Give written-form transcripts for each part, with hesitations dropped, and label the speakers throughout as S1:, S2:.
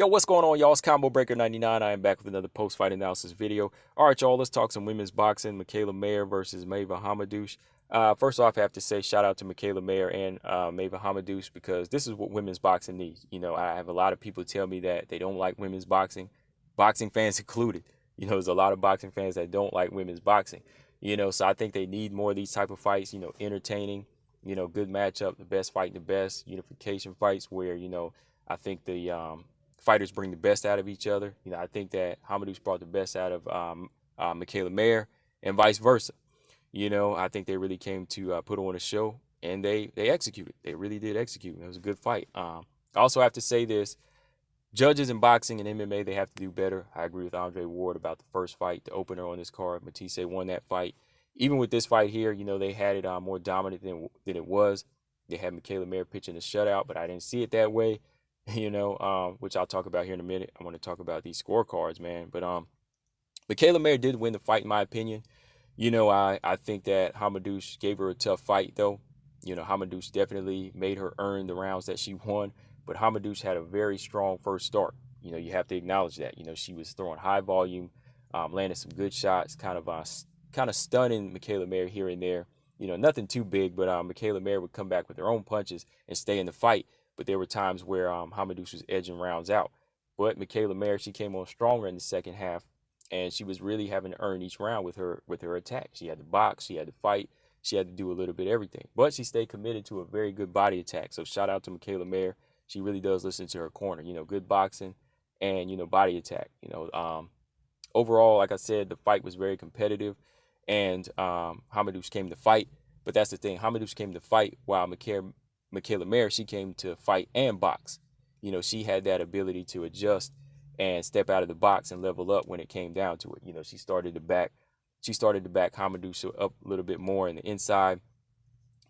S1: Yo, what's going on, y'all? It's Combo Breaker 99. I am back with another post-fight analysis video. All right, y'all, let's talk some women's boxing. Mikaela Mayer versus Maiva Hamadouche. First off, I have to say shout out to Mikaela Mayer and Maiva Hamadouche because this is what women's boxing needs. I have a lot of people tell me that they don't like women's boxing fans included. There's a lot of boxing fans that don't like women's boxing. So I think they need more of these type of fights. Entertaining. Good matchup, the best fighting the best, unification fights where I think the fighters bring the best out of each other. I think that Hamadouche brought the best out of Mikaela Mayer and vice versa. I think they really came to put on a show and they executed. They really did execute. It was a good fight. I also have to say this. Judges in boxing and MMA, they have to do better. I agree with Andre Ward about the first fight, the opener on this card. Matisse won that fight. Even with this fight here, they had it more dominant than it was. They had Mikaela Mayer pitching a shutout, but I didn't see it that way. Which I'll talk about here in a minute. I want to talk about these scorecards, man. But Mikaela Mayer did win the fight, in my opinion. I think that Hamadouche gave her a tough fight, though. Hamadouche definitely made her earn the rounds that she won. But Hamadouche had a very strong first start. You have to acknowledge that. She was throwing high volume, landed some good shots, kind of stunning Mikaela Mayer here and there. Nothing too big, but Mikaela Mayer would come back with her own punches and stay in the fight. But there were times where Hamadouche was edging rounds out. But Mikaela Mayer, she came on stronger in the second half, and she was really having to earn each round with her attack. She had to box, she had to fight, she had to do a little bit of everything. But she stayed committed to a very good body attack. So shout out to Mikaela Mayer. She really does listen to her corner. Good boxing and body attack. Overall, like I said, the fight was very competitive, and Hamadouche came to fight. But that's the thing. Hamadouche came to fight while Mikaela Mayer, she came to fight and box. She had that ability to adjust and step out of the box and level up when it came down to it. She started to back Hamadouche up a little bit more in the inside,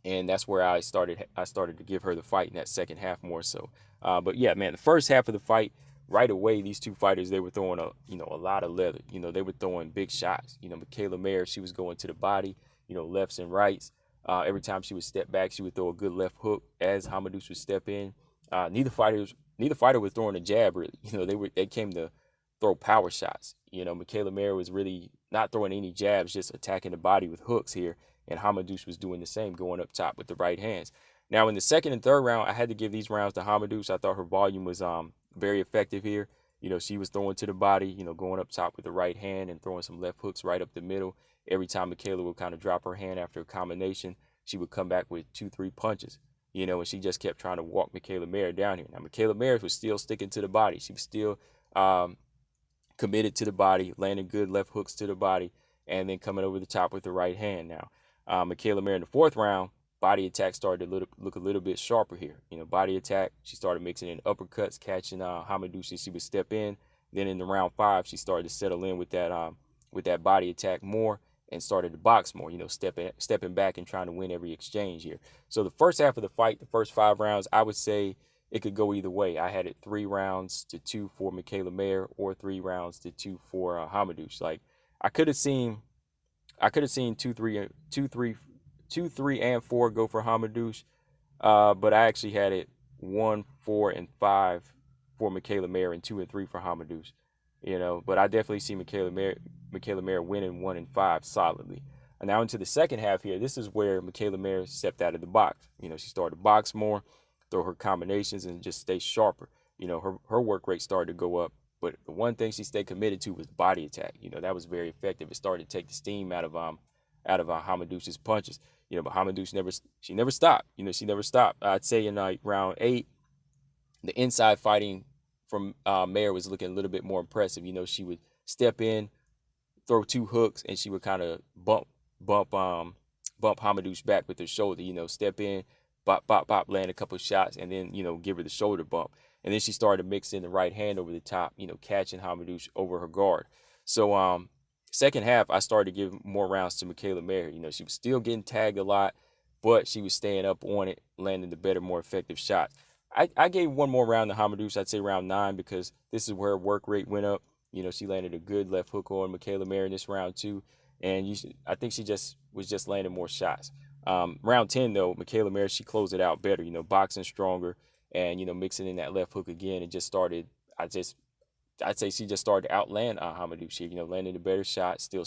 S1: and that's where I started to give her the fight in that second half more so. But yeah, man, the first half of the fight, right away, these two fighters, they were throwing a lot of leather. They were throwing big shots. Mikaela Mayer, she was going to the body, lefts and rights. Every time she would step back, she would throw a good left hook as Hamadouche would step in. Neither fighter was throwing a jab really. They came to throw power shots. Mikaela Mayer was really not throwing any jabs, just attacking the body with hooks here, and Hamadouche was doing the same, going up top with the right hands. Now in the second and third round, I had to give these rounds to Hamadouche. I thought her volume was very effective here. She was throwing to the body, going up top with the right hand and throwing some left hooks right up the middle. Every time Mikaela would kind of drop her hand after a combination, she would come back with 2-3 punches, and she just kept trying to walk Mikaela Mayer down here. Now, Mikaela Mayer was still sticking to the body. She was still committed to the body, landing good left hooks to the body, and then coming over the top with the right hand. Now, Mikaela Mayer in the fourth round, body attack started to look a little bit sharper here. Body attack, she started mixing in uppercuts, catching Hamadouche as she would step in. Then in the round 5, she started to settle in with that body attack more and started to box more, stepping back and trying to win every exchange here. So the first half of the fight, the first 5 rounds, I would say it could go either way. I had it 3 rounds to 2 for Mikaela Mayer or 3 rounds to 2 for Hamadouche. Like I could have seen 2, 3, and 4 go for Hamadouche, but I actually had it 1, 4, and 5 for Mikaela Mayer and 2 and 3 for Hamadouche. But I definitely see Mikaela Mayer winning 1 and 5 solidly. And now into the second half here, this is where Mikaela Mayer stepped out of the box. She started to box more, throw her combinations, and just stay sharper. Her work rate started to go up. But the one thing she stayed committed to was the body attack. That was very effective. It started to take the steam out of Hamadouche's punches. But Hamadouche never stopped. She never stopped. I'd say in round 8, the inside fighting from Mayer was looking a little bit more impressive. She would step in, throw 2 hooks, and she would kind of bump Hamadouche back with her shoulder. Step in, bop, bop, bop, land a couple of shots, and then give her the shoulder bump. And then she started mixing the right hand over the top, catching Hamadouche over her guard. So second half, I started to give more rounds to Mikaela Mayer. She was still getting tagged a lot, but she was staying up on it, landing the better, more effective shots. I gave one more round to Hamadouche. I'd say round 9 because this is where her work rate went up. She landed a good left hook on Mikaela Mayer in this round too, and I think she was landing more shots. Round 10 though, Mikaela Mayer, she closed it out better. Boxing stronger and mixing in that left hook again, and just started. I'd say she just started to outland Hamadouche. She, landed a better shot, still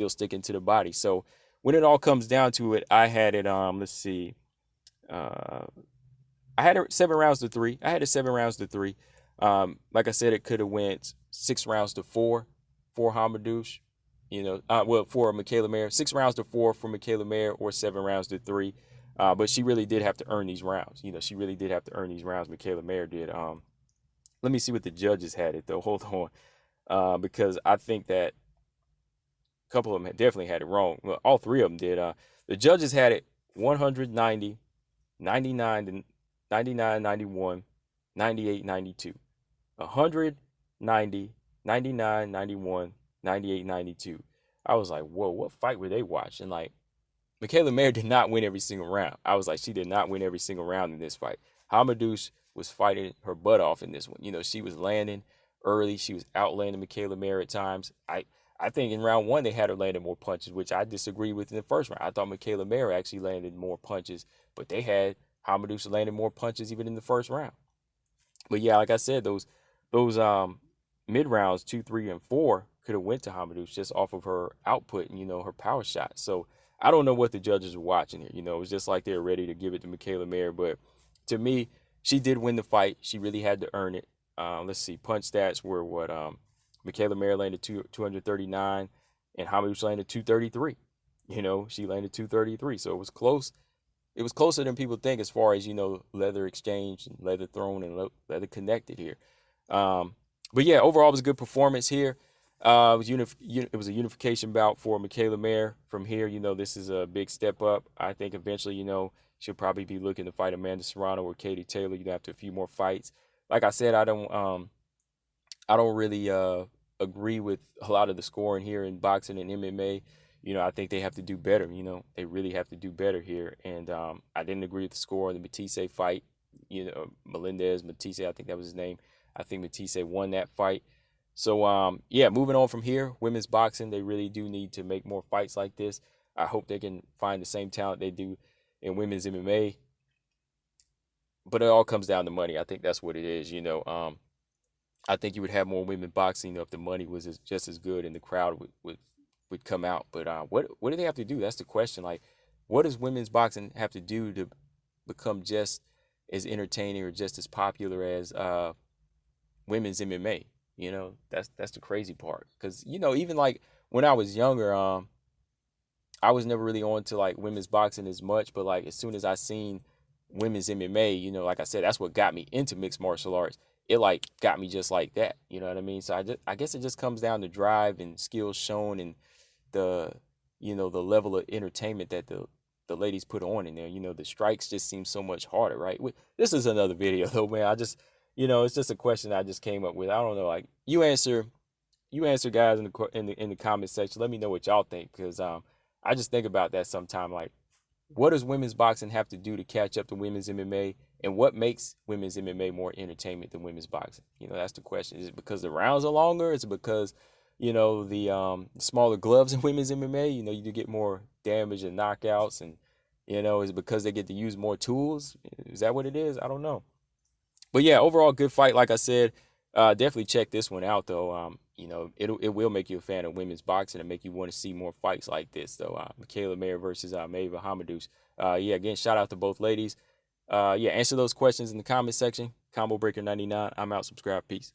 S1: sticking to the body. So when it all comes down to it, I had it. Let's see. Uh, I had it 7 rounds to 3. I had it 7 rounds to 3. Like I said, it could have went 6 rounds to 4 for Hamadouche. Well, for Mikaela Mayer, 6 rounds to 4 for Mikaela Mayer, or 7 rounds to 3. But she really did have to earn these rounds. She really did have to earn these rounds. Mikaela Mayer did. Let me see what the judges had it though. Hold on, because I think that a couple of them definitely had it wrong. Well, all three of them did. The judges had it 190, 99, 99, 91, 98, 92. 100, 90, 99, 91, 98, 92. I was like, whoa, what fight were they watching? Like, Mikaela Mayer did not win every single round. I was like, she did not win every single round in this fight. Hamadouche was fighting her butt off in this one. She was landing early. She was outlanding Mikaela Mayer at times. I think in round 1 they had her landing more punches, which I disagree with in the first round. I thought Mikaela Mayer actually landed more punches, but they had Hamadouche landing more punches even in the first round. But yeah, like I said, those mid rounds 2, 3, and 4 could have went to Hamadouche just off of her output and her power shot. So I don't know what the judges were watching here. It was just like they were ready to give it to Mikaela Mayer, but to me, she did win the fight. She really had to earn it. Let's see, punch stats were what Mikaela Mayer landed 239, and Hamadouche landed 233. She landed 233, so it was close. It was closer than people think as far as leather exchange and leather thrown and leather connected here. But yeah, overall it was a good performance here. It was a unification bout for Mikaela Mayer. From here, this is a big step up. I think eventually, she'll probably be looking to fight Amanda Serrano or Katie Taylor. After a few more fights. Like I said, I don't really agree with a lot of the scoring here in boxing and MMA. I think they have to do better. They really have to do better here. And I didn't agree with the score in the Matisse fight. Melendez, Matisse, I think that was his name. I think Matisse won that fight. So, yeah, moving on from here, women's boxing, they really do need to make more fights like this. I hope they can find the same talent they do in women's MMA. But it all comes down to money. I think that's what it is. I think you would have more women boxing if the money was just as good and the crowd would come out. But what do they have to do? That's the question. Like, what does women's boxing have to do to become just as entertaining or just as popular as women's MMA? That's the crazy part. Because even like when I was younger, I was never really on to like women's boxing as much. But like as soon as I seen women's MMA, like I said, that's what got me into mixed martial arts. It like got me just like that. You know what I mean? So I guess it just comes down to drive and skills shown and the the level of entertainment that the ladies put on in there. The strikes just seem so much harder, right? This is another video though, man. I just it's just a question I just came up with. I don't know, like you answer guys in the comment section. Let me know what y'all think, because I just think about that sometime. Like, what does women's boxing have to do to catch up to women's MMA? And what makes women's MMA more entertainment than women's boxing? That's the question. Is it because the rounds are longer? Is it because, the smaller gloves in women's MMA? You do get more damage and knockouts. And, is it because they get to use more tools? Is that what it is? I don't know. But yeah, overall, good fight. Like I said, definitely check this one out, though. It will make you a fan of women's boxing and make you want to see more fights like this, though. Mikaela Mayer versus Maiva Hamadouche. Yeah, again, shout out to both ladies. Yeah, answer those questions in the comment section. Combo Breaker 99. I'm out. Subscribe. Peace.